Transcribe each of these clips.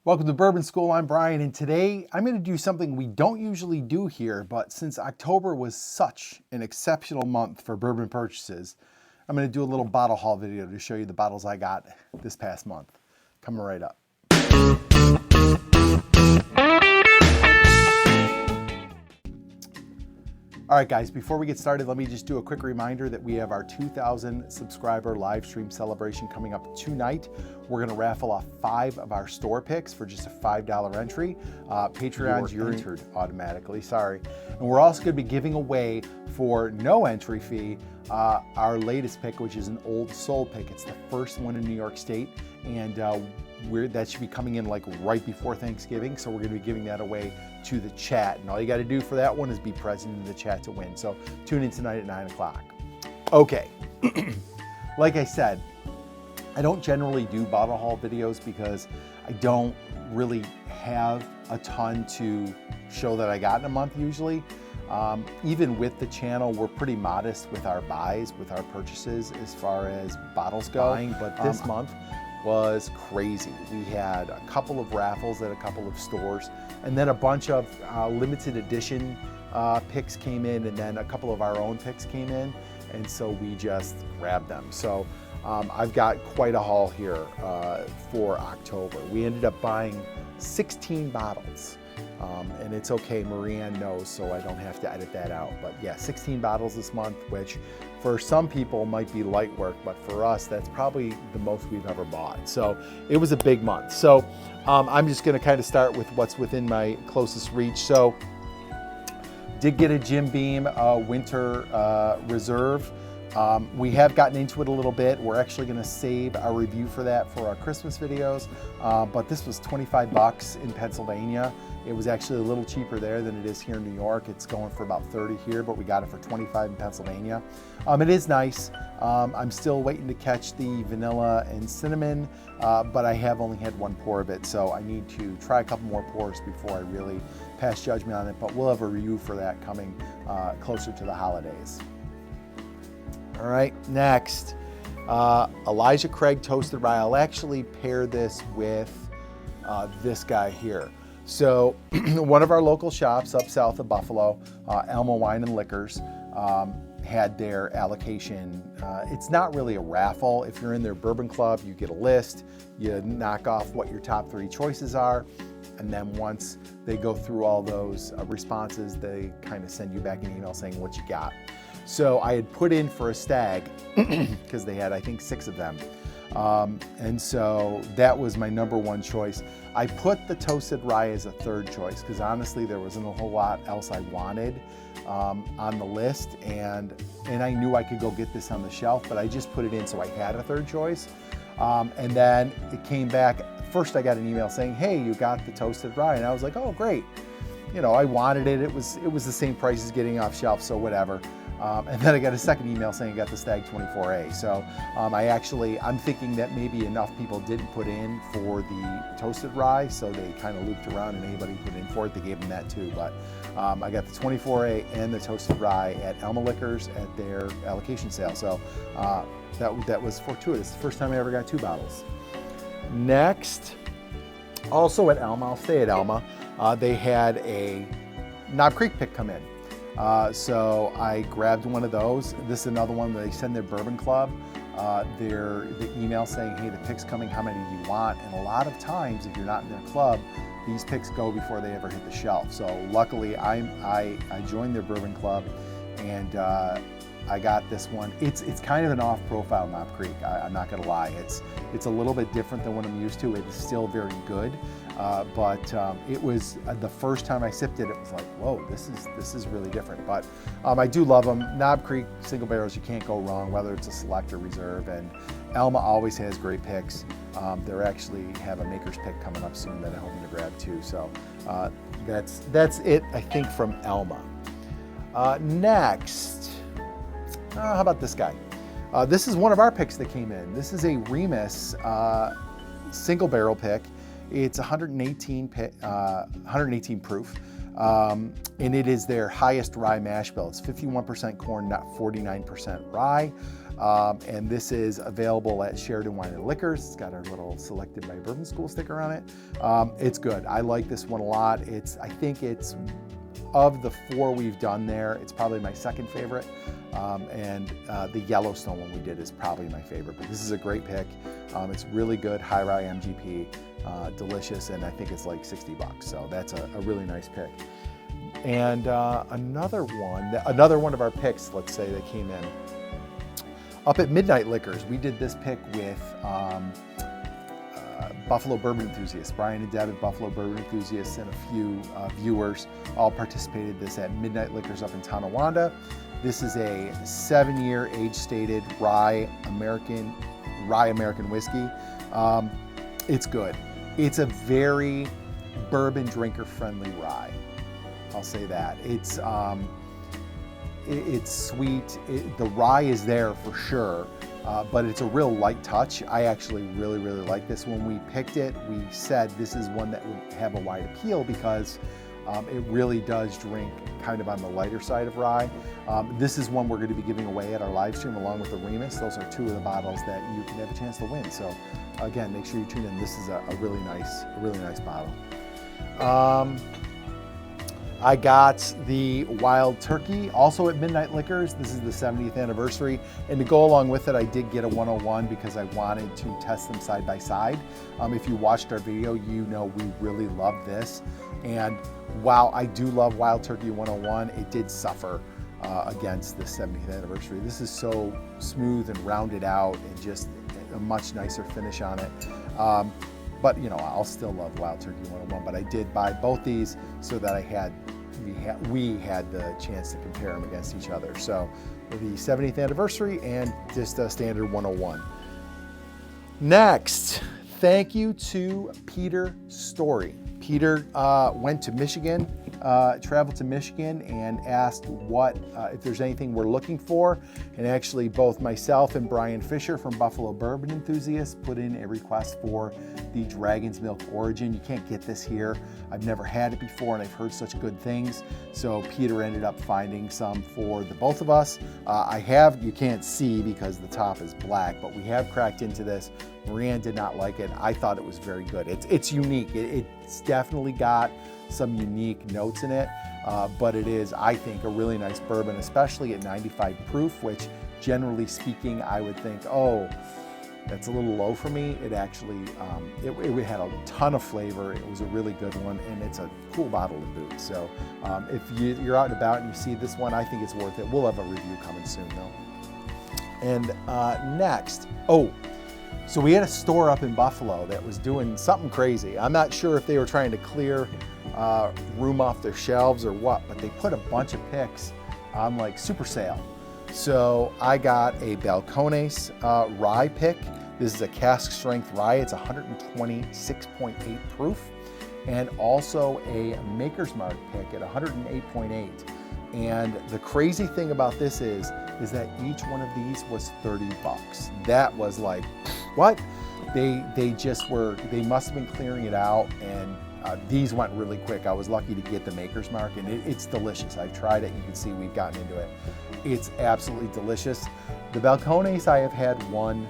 Welcome to Bourbon School. I'm Brian, and today I'm going to do something we don't usually do here, but since October was such an exceptional month for bourbon purchases, I'm going to do a little bottle haul video to show you the bottles I got this past month. Coming right up. All right, guys, before we get started, let me just do a quick reminder that we have our 2,000 subscriber live stream celebration coming up tonight. We're going to raffle off 5 of our store picks for just a $5 entry. Patreons, you're entered automatically, sorry. And we're also going to be giving away, for no entry fee, our latest pick, which is an Old Soul pick. It's the first one in New York State, and that should be coming in like right before Thanksgiving, so we're going to be giving that away to the chat. And all you got to do for that one is be present in the chat to win. So tune in tonight at 9 o'clock. Okay, like I said, I don't generally do bottle haul videos because I don't really have a ton to show that I got in a month usually. Even with the channel, we're pretty modest with our buys, with our purchases as far as bottles go. But this month was crazy. We had a couple of raffles at a couple of stores, and then a bunch of limited edition picks came in, and then a couple of our own picks came in, and so we just grabbed them. So I've got quite a haul here for October. We ended up buying 16 bottles. And it's okay, Marianne knows, so I don't have to edit that out. But yeah, 16 bottles this month, which for some people might be light work, but for us, that's probably the most we've ever bought. So it was a big month. So I'm just gonna kind of start with what's within my closest reach. So did get a Jim Beam Winter Reserve. We have gotten into it a little bit. We're actually going to save our review for that for our Christmas videos, but this was 25 bucks in Pennsylvania. It was actually a little cheaper there than it is here in New York. It's going for about 30 here, but we got it for 25 in Pennsylvania. It is nice. I'm still waiting to catch the vanilla and cinnamon, but I have only had one pour of it, so I need to try a couple more pours before I really pass judgment on it, but we'll have a review for that coming closer to the holidays. All right, next, Elijah Craig Toasted Rye. I'll actually pair this with this guy here. So one of our local shops up south of Buffalo, Elma Wine and Liquors, had their allocation. It's not really a raffle. If you're in their bourbon club, you get a list, you knock off what your top 3 choices are, and then once they go through all those responses, they kind of send you back an email saying what you got. So I had put in for a stag because they had, I think, 6 of them. And so that was my number 1 choice. I put the Toasted Rye as a 3rd choice because honestly, there wasn't a whole lot else I wanted on the list. And I knew I could go get this on the shelf, but I just put it in so I had a 3rd choice. And then it came back. First, I got an email saying, hey, you got the Toasted Rye. And I was like, oh, great. You know, I wanted it. It was the same price as getting off shelf, so whatever. And then I got a second email saying I got the Stag 24A. So I'm thinking that maybe enough people didn't put in for the Toasted Rye, so they kind of looped around, and anybody who put in for it, they gave them that too. But I got the 24A and the Toasted Rye at Elma Liquors at their allocation sale. So that was fortuitous. The first time I ever got 2 bottles. Next, also at Elma, I'll stay at Elma, they had a Knob Creek pick come in. So I grabbed one of those. This is another one that they send their bourbon club. The email saying, hey, the pick's coming, how many do you want? And a lot of times, if you're not in their club, these picks go before they ever hit the shelf. So luckily, I joined their bourbon club, and I got this one. It's kind of an off-profile Knob Creek. I'm not gonna lie. It's a little bit different than what I'm used to. It's still very good, but it was the first time I sipped it. It was like, whoa, this is really different. But I do love them. Knob Creek single barrels, you can't go wrong, whether it's a select or reserve. And Elma always has great picks. They actually have a maker's pick coming up soon that I'm hoping to grab too. So that's it, I think, from Elma. Next. How about this guy? This is one of our picks that came in. This is a Remis single barrel pick. It's 118 proof, and it is their highest rye mash bill. It's 51% corn, not 49% rye. And this is available at Sheridan Wine and Liquors. It's got our little Selected by Bourbon School sticker on it. It's good. I like this one a lot. I think it's, of the 4 we've done there, it's probably my second favorite. The Yellowstone one we did is probably my favorite, but this is a great pick. It's really good, high rye MGP, delicious, and I think it's like 60 bucks. So that's a really nice pick. And another one of our picks, let's say, that came in up at Midnight Liquors. We did this pick with Buffalo Bourbon Enthusiasts. Brian and Deb at Buffalo Bourbon Enthusiasts and a few viewers all participated this at Midnight Liquors up in Tonawanda. This is a 7-year age-stated rye American whiskey. It's good. It's a very bourbon drinker friendly rye. I'll say that. It's sweet. The rye is there for sure, but it's a real light touch. I actually really like this. When we picked it, we said this is one that would have a wide appeal because it really does drink kind of on the lighter side of rye. This is one we're going to be giving away at our live stream along with the Remis. Those are 2 of the bottles that you can have a chance to win. So again, make sure you tune in. This is a really nice bottle. I got the Wild Turkey, also at Midnight Liquors. This is the 70th anniversary. And to go along with it, I did get a 101 because I wanted to test them side by side. If you watched our video, you know we really love this. And while I do love Wild Turkey 101, it did suffer against the 70th anniversary. This is so smooth and rounded out and just a much nicer finish on it. But you know, I'll still love Wild Turkey 101, but I did buy both these so that we had the chance to compare them against each other. So the 70th anniversary and just a standard 101. Next, thank you to Peter Story. Peter went to Michigan, traveled to Michigan and asked if there's anything we're looking for. And actually both myself and Brian Fisher from Buffalo Bourbon Enthusiasts put in a request for the Dragon's Milk Origin. You can't get this here. I've never had it before and I've heard such good things. So Peter ended up finding some for the both of us. You can't see because the top is black, but we have cracked into this. Marianne did not like it. I thought it was very good. It's unique. It's definitely got some unique notes in it, but it is, I think, a really nice bourbon, especially at 95 proof, which generally speaking, I would think, oh, that's a little low for me. It actually, it had a ton of flavor. It was a really good one, and it's a cool bottle to boot. So if you're out and about and you see this one, I think it's worth it. We'll have a review coming soon, though. And next, so we had a store up in Buffalo that was doing something crazy. I'm not sure if they were trying to clear room off their shelves or what, but they put a bunch of picks on like super sale. So I got a Balcones rye pick. This is a cask strength rye. It's 126.8 proof. And also a Maker's Mark pick at 108.8. And the crazy thing about this is that each one of these was 30 bucks. That was like, what? They must have been clearing it out, and these went really quick. I was lucky to get the Maker's Mark, and it's delicious. I've tried it. You can see we've gotten into it. It's absolutely delicious. The Balcones I have had one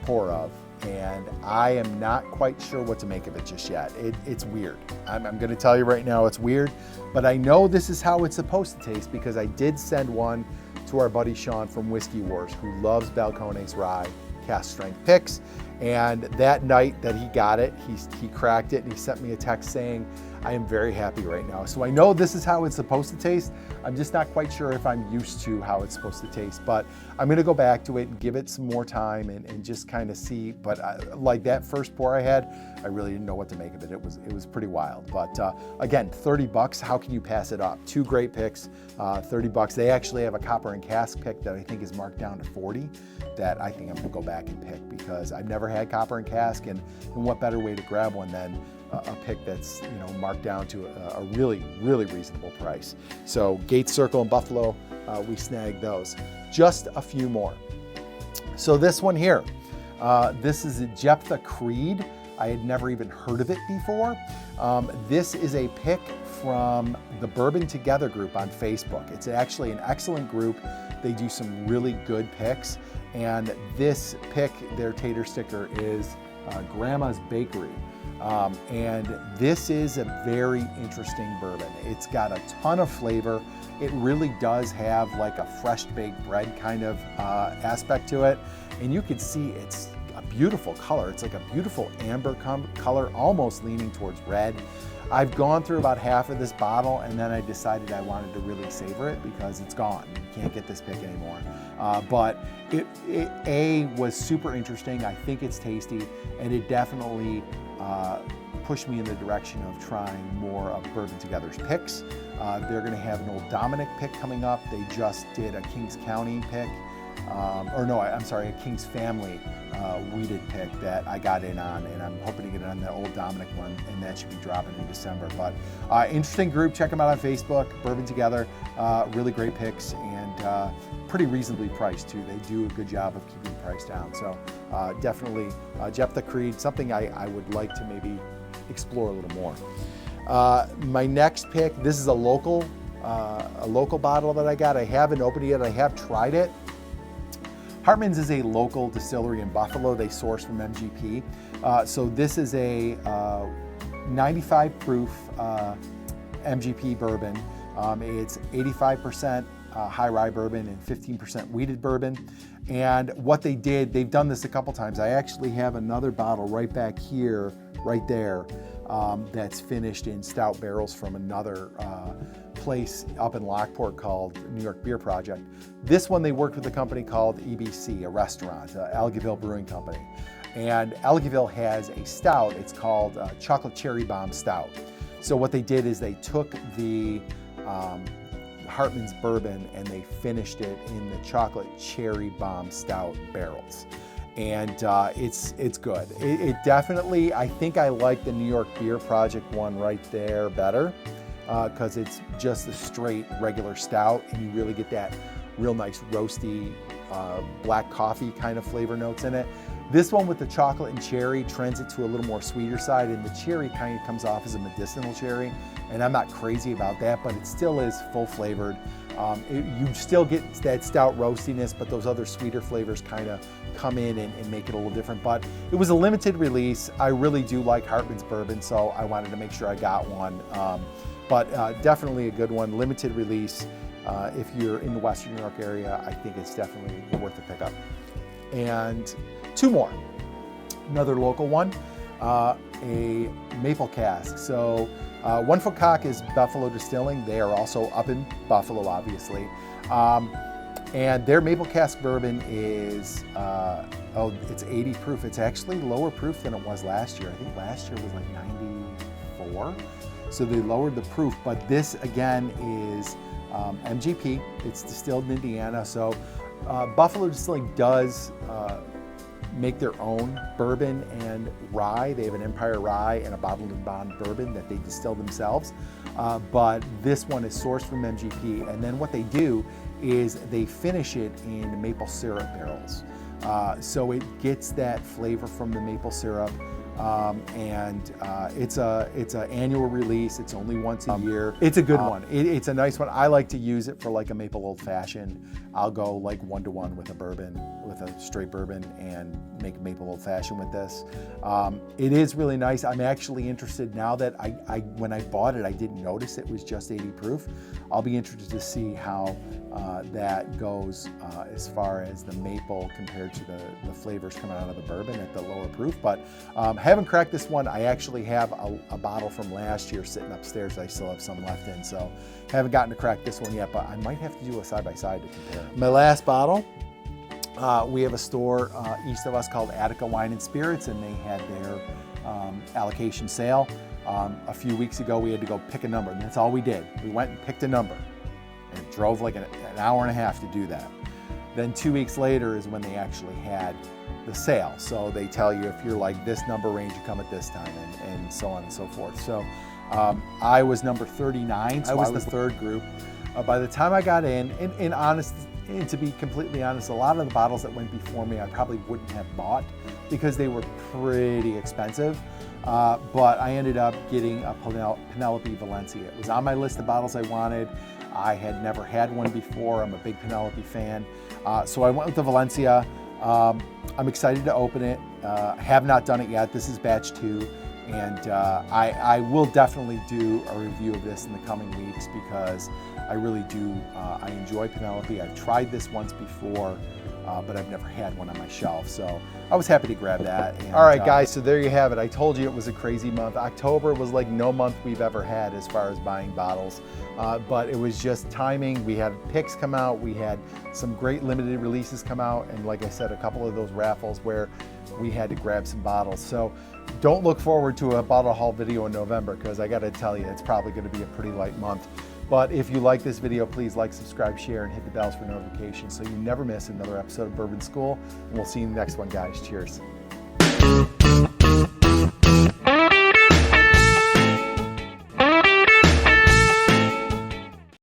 pour of, and I am not quite sure what to make of it just yet. It's weird. I'm going to tell you right now, it's weird, but I know this is how it's supposed to taste because I did send one to our buddy Sean from Whiskey Wars, who loves Balcones rye cask strength picks. And that night that he got it, he cracked it and he sent me a text saying, I am very happy right now. So I know this is how it's supposed to taste. I'm just not quite sure if I'm used to how it's supposed to taste, but I'm gonna go back to it and give it some more time and just kind of see. But like that first pour I had, I really didn't know what to make of it. It was pretty wild. But again, 30 bucks, how can you pass it up? 2 great picks, 30 bucks. They actually have a copper and cask pick that I think is marked down to 40 that I think I'm gonna go back and pick because I've never had copper and cask, and what better way to grab one than a pick that's marked down to a really, really reasonable price. So Gates Circle in Buffalo, we snagged those. Just a few more. So this one here, this is a Jephthah Creed. I had never even heard of it before. This is a pick from the Bourbon Together group on Facebook. It's actually an excellent group. They do some really good picks. And this pick, their tater sticker, is Grandma's Bakery. And this is a very interesting bourbon. It's got a ton of flavor. It really does have like a fresh baked bread kind of aspect to it. And you can see it's a beautiful color. It's like a beautiful amber color, almost leaning towards red. I've gone through about half of this bottle, and then I decided I wanted to really savor it because it's gone. You can't get this pick anymore. But it was super interesting. I think it's tasty, and it definitely pushed me in the direction of trying more of Bourbon Together's picks. They're going to have an Old Dominic pick coming up. They just did a Kings County pick. A King's Family weeded pick that I got in on, and I'm hoping to get it on the Old Dominic one, and that should be dropping in December. But interesting group, check them out on Facebook, Bourbon Together, really great picks, and pretty reasonably priced too. They do a good job of keeping the price down. So definitely Jephthah Creed, something I would like to maybe explore a little more. My next pick, this is a local bottle that I got. I haven't opened it yet, I have tried it. Hartmans is a local distillery in Buffalo. They source from MGP. So this is a 95 proof MGP bourbon. It's 85% high rye bourbon and 15% wheated bourbon. And what they did, they've done this a couple times. I actually have another bottle right back here, right there, that's finished in stout barrels from another place up in Lockport called New York Beer Project. This one they worked with a company called EBC, a restaurant, Elgiville Brewing Company. And Elgiville has a stout, it's called Chocolate Cherry Bomb Stout. So what they did is they took the Hartmans bourbon and they finished it in the Chocolate Cherry Bomb Stout barrels. And it's good. It definitely, I think I like the New York Beer Project one right there better, because it's just a straight regular stout, and you really get that real nice roasty black coffee kind of flavor notes in it. This one with the chocolate and cherry trends it to a little more sweeter side, and the cherry kind of comes off as a medicinal cherry, and I'm not crazy about that, but it still is full flavored. You still get that stout roastiness, but those other sweeter flavors kind of come in and make it a little different. But it was a limited release. I really do like Hartmans bourbon, so I wanted to make sure I got one. But definitely a good one, limited release. If you're in the Western New York area, I think it's definitely worth a pickup. And two more. Another local one, a maple cask. So 1 Foot Cock is Buffalo Distilling. They are also up in Buffalo, obviously. And their maple cask bourbon is, it's 80 proof. It's actually lower proof than it was last year. I think last year was like 94. So they lowered the proof, but this again is MGP. It's distilled in Indiana. So Buffalo Distilling does make their own bourbon and rye. They have an Empire Rye and a bottled and bond bourbon that they distill themselves. But this one is sourced from MGP. And then what they do is they finish it in maple syrup barrels. So it gets that flavor from the maple syrup. It's an annual release. It's only once a year. It's a good one. It's a nice one. I like to use it for like a maple old fashioned. I'll go like 1-to-1 with a bourbon, with a straight bourbon, and make a maple old fashioned with this. It is really nice. I'm actually interested now that when I bought it, I didn't notice it was just 80 proof. I'll be interested to see how that goes as far as the maple compared to the flavors coming out of the bourbon at the lower proof. But haven't cracked this one. I actually have a bottle from last year sitting upstairs. I still have some left in, so haven't gotten to crack this one yet, but I might have to do a side-by-side to compare. My last bottle, we have a store east of us called Attica Wine and Spirits, and they had their allocation sale. A few weeks ago, we had to go pick a number, and that's all we did. We went and picked a number, and it drove like an hour and a half to do that. Then 2 weeks later is when they actually had the sale. So they tell you if you're like this number range, you come at this time, and so on and so forth. So I was number 39, so I was the third group. By the time I got in, and to be completely honest, a lot of the bottles that went before me I probably wouldn't have bought because they were pretty expensive. But I ended up getting a Penelope Valencia. It was on my list of bottles I wanted. I had never had one before. I'm a big Penelope fan. So I went with the Valencia. I'm excited to open it. Have not done it yet. This is batch 2. And I will definitely do a review of this in the coming weeks because I really do, I enjoy Penelope. I've tried this once before, but I've never had one on my shelf. So I was happy to grab that. And, all right, guys, so there you have it. I told you it was a crazy month. October was like no month we've ever had as far as buying bottles, but it was just timing. We had picks come out. We had some great limited releases come out. And like I said, a couple of those raffles where we had to grab some bottles. So don't look forward to a bottle haul video in November because I got to tell you, it's probably going to be a pretty light month. But if you like this video, please like, subscribe, share, and hit the bells for notifications so you never miss another episode of Bourbon School. And we'll see you in the next one, guys. Cheers.